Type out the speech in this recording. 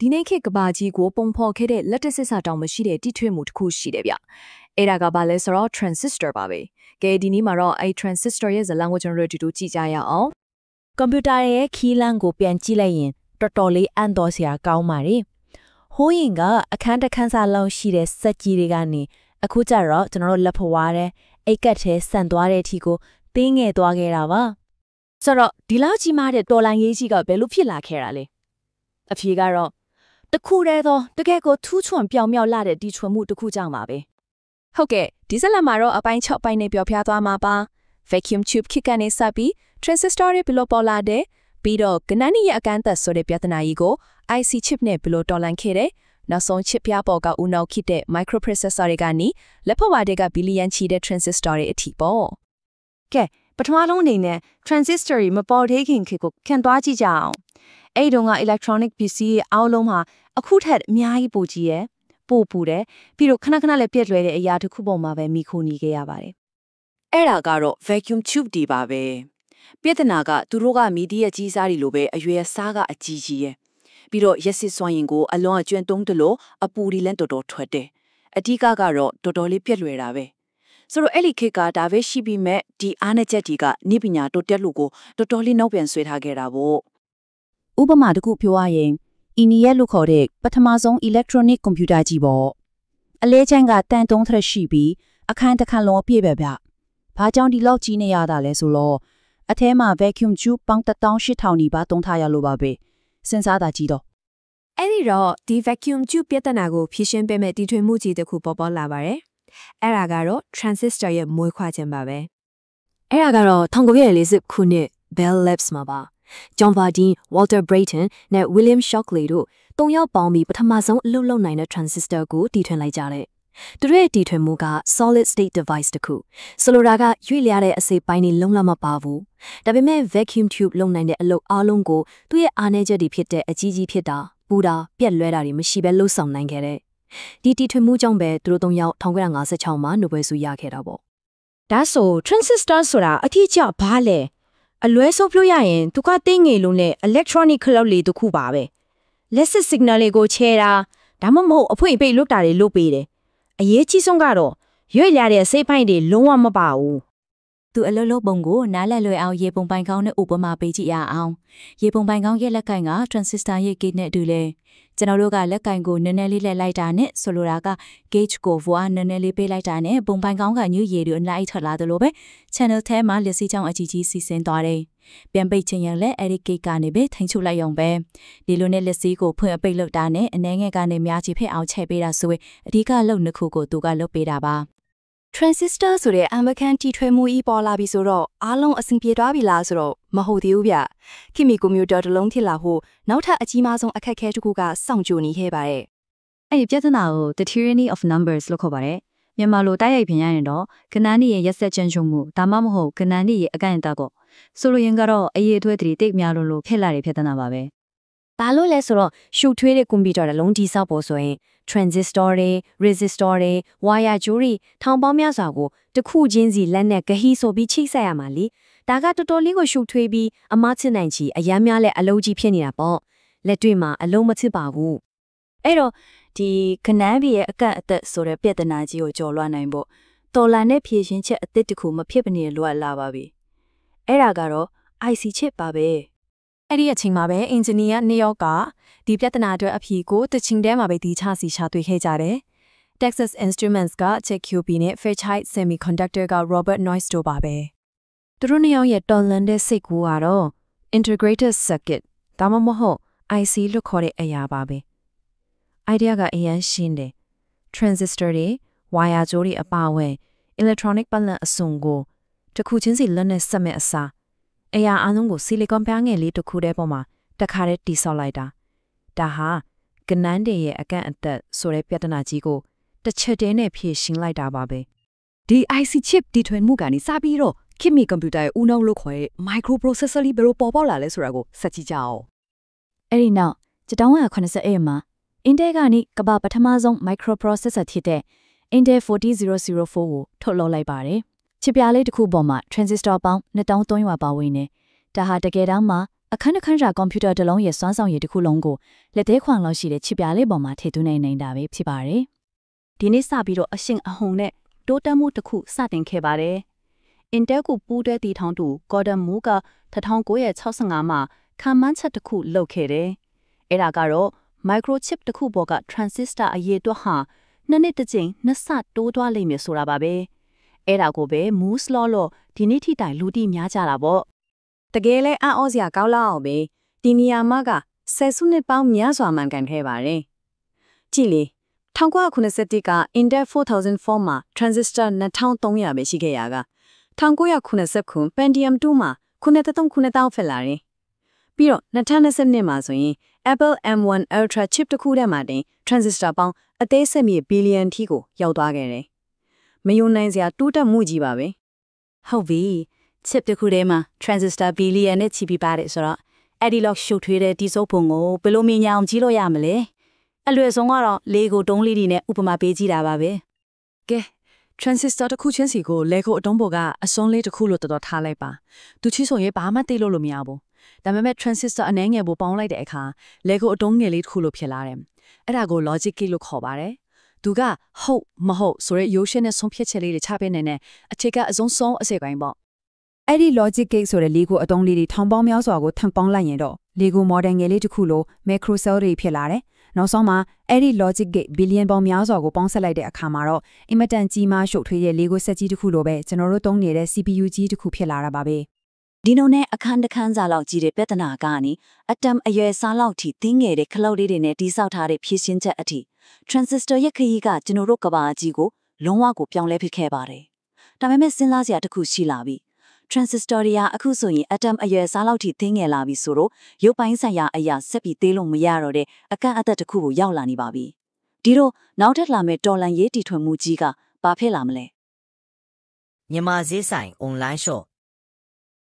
ဒီနေ့ခေတ်ကဘာကြီးကိုပုံဖော်ခဲ့တဲ့လက်တစစ်စာတောင်မရှိတဲ့တိထွေးမှုတစ်ခုရှိတယ်ဗျအဲ့ဒါကဘာလဲဆိုတော့ transistor ပါပဲကဲဒီနေ့မှာတော့အဲ့ transistor ရဲ့ဇာတ်လမ်းကိုကျွန်တော်တို့ကြည့်ကြရအောင်ကွန်ပျူတာရဲ့ခီးလန်းကိုပြန်ကြည့်လိုက်ရင်တော်တော်လေးအံ့တော်စရာကောင်းပါတယ်ဟိုးရင်ကအခန်းတစ်ခန်းစာလောက်ရှိတဲ့စက်ကြီးတွေကနေအခုကျတော့ကျွန်တော်တို့လက်ဖွားတဲ့အိတ်ကတ်ထဲဆန်သွားတဲ့အထိကိုတင်းငယ်သွားခဲ့တာပါဆိုတော့ဒီလောက်ကြီးမားတဲ့တော်လိုင်းရေးကြီးကဘယ်လိုဖြစ်လာခဲ့တာလဲအဖြေကတော့တခုတည်းသောတကယ်ကိုထူးချွန်ပြောင်မြောက်လာတဲ့ဒီချွန်မှုတစ်ခုကြောင့်ပါပဲဟုတ်ကဲ့ဒီဇက်လက်မှာတော့အပိုင်း6ပိုင်းနဲ့ပြောပြသွားမှာပါ vacuum tube ခစ်ကနေစပြီး transistor တွေဘယ်လိုပေါ်လာတဲ့ပြီးတော့ကနန်းရဲ့အကန့်အသတ်ဆိုတဲ့ပြဿနာကြီးကို IC chip နဲ့ဘယ်လိုတော်လှန်ခဲ့တဲ့နောက်ဆုံး chip ပြပေါ်ကဦးနောက်ခိတဲ့ microprocessor တွေကနေလက်ဖက်ဝါတွေကဘီလီယံချီတဲ့ transistor တွေအထိပေါ့ကဲပထမဆုံးအနေနဲ့ transistor တွေမပေါ်သေးခင်ခေတ်ကိုခံသွားကြည့်ကြအောင်အဲ့ဒီတော့က electronic ပစ္စည်းရဲ့အားလုံးမှာအခုထက်အများကြီးပိုကြီးရယ်ပိုပူတယ်ပြီးတော့ခဏခဏလည်းပြက်လွယ်တဲ့အရာတစ်ခုပေါ်မှာပဲမိခိုနေခဲ့ရပါတယ်အဲ့ဒါကတော့ vacuum tube တွေပါပဲပြဿနာကသူတို့ကမီဒီယာကြီးစားတွေလိုပဲအရွယ်စားကအကြီးကြီးရယ်ပြီးတော့ရက်စစ်စွမ်းရင်ကိုအလွန်အကျွမ်းတုံးတလို့အပူဒီလန်တော်တော်ထွက်တယ်အဓိကကတော့တော်တော်လေးပြက်လွယ်တာပဲဆိုတော့အဲ့ဒီခေတ်ကဒါပဲရှိပြီးမဲ့ဒီအားနဲ့ချက်တွေကနိပညာတိုးတက်လို့ကိုတော်တော်လေးနောက်ပြန်ဆွဲထားခဲ့တာပေါ့ဥပမာတစ်ခုပြောရရင်ENIAC လို့ခေါ်တဲ့ပထမဆုံး electronic computer ကြီးပေါ့အလဲချမ်းကတန်တုံးထက်ရှိပြီးအခန်းတစ်ခန်းလုံးပြည့်ပဲဗျဘာကြောင့်ဒီလောက်ကြီးနေရတာလဲဆိုတော့အထဲမှာ vacuum tube ပေါင်း18000နီးပါးတုံးထားရလို့ပါပဲစဉ်းစားတာကြည့်တော့အဲ့ဒီတော့ဒီ vacuum tube ပြဿနာကိုဖြေရှင်းပေးမဲ့တီထွင်မှုကြီးတစ်ခုပေါ်လာပါတယ်အဲ့ဒါကတော့ transistor ရဲ့မွေးခွာခြင်းပါပဲအဲ့ဒါကတော့1940ခုနှစ် Bell Labs မှာပါJohn Vardeen, Walter Brayton နဲ့ William Shockley တို့၃ယောက်ပေါင်းပြီးပထမဆုံးအလုပ်လုပ်နိုင်တဲ့ transistor ကိုတီထွင်လိုက်ကြတယ်။သူတို့ရဲ့တီထွင်မှုက solid state device တခုဆိုလိုတာကရွေ့လျားတဲ့အစိပ်ပိုင်းတွေလုံးဝမပါဘူး။ဒါပေမဲ့ vacuum tube လုပ်နိုင်တဲ့အလုပ်အားလုံးကိုသူ့ရဲ့အားနည်းချက်တွေဖြစ်တဲ့အကြီးကြီးဖြစ်တာပူတာပြက်လွဲတာတွေမရှိဘဲလှုပ်ဆောင်နိုင်ခဲ့တဲ့ဒီတီထွင်မှုကြောင့်ပဲသူတို့၃ယောက်1956မှာနိုဘယ်ဆုရခဲ့တာပေါ့။ဒါဆို transistor ဆိုတာအထီးကျဘာလဲအလွဲဆုံးပြောရရင်သူကတင်းငယ်လုံးနဲ့ electronic cloud လေးတစ်ခုပါပဲလက်စစ် signal လေးကိုချဲတာဒါမှမဟုတ်အဖွင့်ပိတ်လုပ်တာတွေလုပ်ပေးတယ်အရေးကြီးဆုံးကတော့ရွေ့လျားတဲ့စိတ်ပိုင်းတွေလုံးဝမပါဘူးသူအလုံးလုံးပုံကိုနားလည်လွယ်အောင်ရေပုံပိုင်ကောင်းနဲ့ဥပမာပေးကြည့်ရအောင်ရေပုံပိုင်ကောင်းရဲ့လက်ကင်က transistor ရဲ့ gate နဲ့အတူလဲကျွန်တော်တို့ကလက်ကင်ကိုနည်းနည်းလေးလှည့်လိုက်တာနဲ့ဆိုလိုတာက gauge ကို voa နည်းနည်းလေးပေးလိုက်တာနဲ့ပုံပိုင်ကောင်းကညွှရေတွေအလိုက်ထွက်လာသလိုပဲ channel ထဲမှာလက်စီချောင်းအကြီးကြီးစီစဉ်သွားတယ်ပြန်ပိတ်ခြင်းရင်လည်းအဲ့ဒီ gate ကနေပဲထိန်ချုပ်လိုက်အောင်ပဲဒီလိုနဲ့လက်စီကိုဖွင့်အပိတ်လုပ်တာနဲ့အနေငယ်ကနေများချီဖြစ်အောင်ချက်ပေးတာဆိုရင်အဓိကလုပ်နှစ်ခုကိုသူကလုပ်ပေးတာပါtransistor ဆိုတဲ့အမကန်တီထွေမှုကြီးပေါ်လာပြီဆိုတော့အားလုံးအဆင်ပြေသွားပြီလားဆိုတော့မဟုတ်သေးဘူးဗျခင်မီကွန်ပျူတာတစ်လုံးဖြစ်လာဖို့နောက်ထပ်အကြီးမားဆုံးအခက်အခဲတစ်ခုကစောင့်ကြိုနေခဲ့ပါတယ်အဲ့ဒီပြဿနာကို the tyranny of numbers လို့ခေါ်ပါတယ်မြန်မာလိုတိုက်ရိုက်ပြင်ရရင်တော့ကဏ္ဍနည်းရဲ့ရက်ဆက်ချင်းချုံမှုဒါမှမဟုတ်ကဏ္ဍနည်းရဲ့အကန့်အသတ်ကိုဆိုလိုရင်ကတော့အရေးအသွေးတွေတိတ်များလို့ဖြစ်လာတဲ့ပြဿနာပါပဲဘာလို့လဲဆိုတော့ရှုပ်ထွေးတဲ့ကွန်ပျူတာတစ်လုံးတိစောက်ဖို့ဆိုရင် transistor တွေ resistor တွေ wire ကြိုးတွေထောင်ပေါင်းများစွာကိုတစ်ခုချင်းစီလက်နဲ့ဂဟိဆိုပြီးချိတ်ဆက်ရမှာလေဒါကတော်တော်လေးကိုရှုပ်ထွေးပြီးအမချစ်နိုင်ချီအရမ်းများလဲအလုံးကြီးဖြစ်နေတာပေါ့လက်တွေ့မှာအလုံးမချစ်ပါဘူးအဲ့တော့ဒီခနန်းပြည်ရဲ့အကန့်အသတ်ဆိုတဲ့ပြဿနာကြီးကိုကျော်လွှားနိုင်ဖို့တော်လန်တဲ့ဖြည့်ရှင်းချက်အသစ်တစ်ခုမဖြစ်မနေလွတ်လာပါပြီအဲ့ဒါကတော့ IC chip ပါပဲအဲ့ဒီအချိန်မှာပဲအင်ဂျင်နီယာနှစ်ယောက်ကဒီပြဿနာအတွက်အဖြေကိုတချင်တဲမှာပဲဒီချစီရှာတွေ့ခဲ့ကြတယ်။ Texas Instruments က CheckQP နဲ့ Fairchild Semiconductor က Robert Noyce တို့ပါပဲ။သူတို့နှစ်ယောက်ရဲ့တော်လန်တဲ့စိတ်ကူကတော့ integrated circuit ဒါမှမဟုတ် IC လို့ခေါ်တဲ့အရာပါပဲ။ idea ကအရင်ရှင်းတယ်။ transistor တွေ wire ကြိုးတွေအပါအဝင် electronic ပတ်လန့်အစုံကိုတစ်ခုချင်းစီလက်နဲ့ဆက်မဲ့အစားအရာအလုံးကိုဆီလီကွန်ပြားငယ်လေးတစ်ခုတည်းပေါ်မှာတခါတည်းတိဆောက်လိုက်တာဒါဟာကနန်းတွေရဲ့အကန့်အသတ်ဆိုတဲ့ပြဿနာကြီးကိုတစ်ချက်တည်းနဲ့ဖြေရှင်းလိုက်တာပါပဲဒီ IC chip တီထွင်မှုကနေစပြီးတော့ခင်မီကွန်ပျူတာရဲ့ဦးနှောက်လို့ခေါ်တဲ့ microprocessor လေးဘယ်လိုပေါ်ပေါက်လာလဲဆိုတာကိုစက်ကြည့်ကြအောင်အဲ့ဒီနောက်1980မှာ Intel ကနေကမ္ဘာပထမဆုံး microprocessor ဖြစ်တဲ့ Intel 40004ကိုထုတ်လုပ်လိုက်ပါတယ်ချစ်ပြားလေးတစ်ခုပေါ်မှာ transistor ပေါင်း2300ပါဝင်နေဒါဟာတကယ်တမ်းမှာ အခန်းတစ်ခန်းစာကွန်ပျူတာတစ်လုံးရဲ့စွမ်းဆောင်ရည်တစ်ခုလုံးကိုလက်သေးခွန်လောက်ရှိတဲ့ချစ်ပြလေးပေါ်မှာထည့်သွင်းနေတာပဲဖြစ်ပါတယ်။ဒီနေ့စပြီးတော့အရှင်အဟုန်နဲ့တိုးတက်မှုတစ်ခုစတင်ခဲ့ပါတယ်။ Intel ကိုပူးတွဲတည်ထောင်သူ Gordon Moore က1965မှာခံမှန်းချက်တစ်ခုလုပ်ခဲ့တယ်။အဲ့ဒါကတော့ microchip တစ်ခုပေါ်က transistor အရေးအတွက်ဟာနှစ်တစ်ကြိမ်နှစ်ဆတိုးသွားလိမ့်မယ်ဆိုတာပါပဲ။အဲ့ဒါကိုပဲ Moore's Law လို့ဒီနေ့ထိတိုင်လူသိများကြတာပေါ့။ တကယ်လဲအံ့ဩစရာကောင်းလောက်အောင်ပဲဒီနေရာမှာကဆယ်စုနှစ်ပေါင်းများစွာမှန်ကန်ခဲ့ပါတယ်။ကြည့်လေ1981က Intel 4004မှာ transistor 2300ပဲရှိခဲ့ရက1989 Pentium 2မှာ9300ဖြစ်လာတယ်။ပြီးတော့2022မှာဆိုရင် Apple M1 Ultra chip တစ်ခုထဲမှာတင် transistor ပေါင်းအသေးစိတ်မြေဘီလီယံထိကိုရောက်သွားခဲ့တယ်။မယုံနိုင်စရာတိုးတက်မှုကြီးပါပဲ။ ဟုတ်ပြီ chip တစ်ခုထဲမှာ transistor ဘီလီယံနဲ့ချီပြီးပါတယ်ဆိုတော့အဲ့ဒီလောက်ရှုပ်ထွေးတဲ့ဒီစုပ်ပုံကိုဘယ်လိုမြင်ညာအောင်ကြည့်လို့ရမလဲအလွယ်ဆုံးကတော့လေကိုတုံးလေးတွေနဲ့ဥပမာပေးကြည့်တာပါပဲကဲ transistor တစ်ခုချင်းစီကို Lego အတုံးပေါ်ကအစွန်းလေးတစ်ခုလို့တော်တော်ထားလိုက်ပါသူချီဆိုရင်ဘာမှသိလို့မရဘူးဒါပေမဲ့ transistor အနှဲငယ်ကိုပေါင်းလိုက်တဲ့အခါ Lego အတုံးငယ်လေးတစ်ခုလို့ဖြစ်လာတယ်အဲ့ဒါကို logic gate လို့ခေါ်ပါတယ်သူကဟုတ်မဟုတ်ဆိုရဲရိုးရှင်းတဲ့ဆုံးဖြတ်ချက်လေးတွေချပေးနေတဲ့အထက်ကအစုံဆုံးအစိတ်ပိုင်းပေါ့အဲ့ဒီ logic gate ဆိုတဲ့ Lego အတုံးလေးတွေထောင်ပေါင်းများစွာကိုထပ်ပေါင်းလိုက်ရင်တော့ Lego model ငယ်လေးတစ်ခုလို macro cell တွေဖြစ်လာတယ်။နောက်ဆုံးမှာအဲ့ဒီ logic gate ဘီလီယံပေါင်းများစွာကိုပေါင်းဆက်လိုက်တဲ့အခါမှာတော့အင်မတန်ကြီးမားရှုပ်ထွေးတဲ့ Lego set ကြီးတစ်ခုလိုပဲကျွန်တော်တို့သုံးနေတဲ့ CPU ကြီးတစ်ခုဖြစ်လာတာပါပဲ။ဒီလိုနဲ့အခန်းတစ်ခန်းစာလောက်ကြီးတဲ့ပြဿနာကနေအတမ်အရွယ်စားလောက်ထိတင်းငယ်တဲ့ခလုတ်လေးတွေနဲ့တိစောက်ထားတဲ့ဖြည့်ရှင်းချက်အထိ transistor ရဲ့ခရီးကကျွန်တော်တို့ကဘာကြီးကိုလုံးဝကိုပြောင်းလဲဖြစ်ခဲ့ပါတယ်။ဒါပေမဲ့စဉ်းစားစရာတစ်ခုရှိလာပြီ။ transistor တွေကအခုဆိုရင် atom အရွယ်စားလောက်ထိသိငယ်လာပြီဆိုတော့ရုပ်ပိုင်းဆိုင်ရာအရာဆက်ပြီးသေးလို့မရတော့တဲ့အကန့်အသတ်တစ်ခုကိုရောက်လာနေပါပြီ။ဒီတော့နောက်ထပ်လာမယ့်တော်လန်ရေးတီထွင်မှုကြီးကဘာဖြစ်လာမလဲမြန်မာဈေးဆိုင် online shop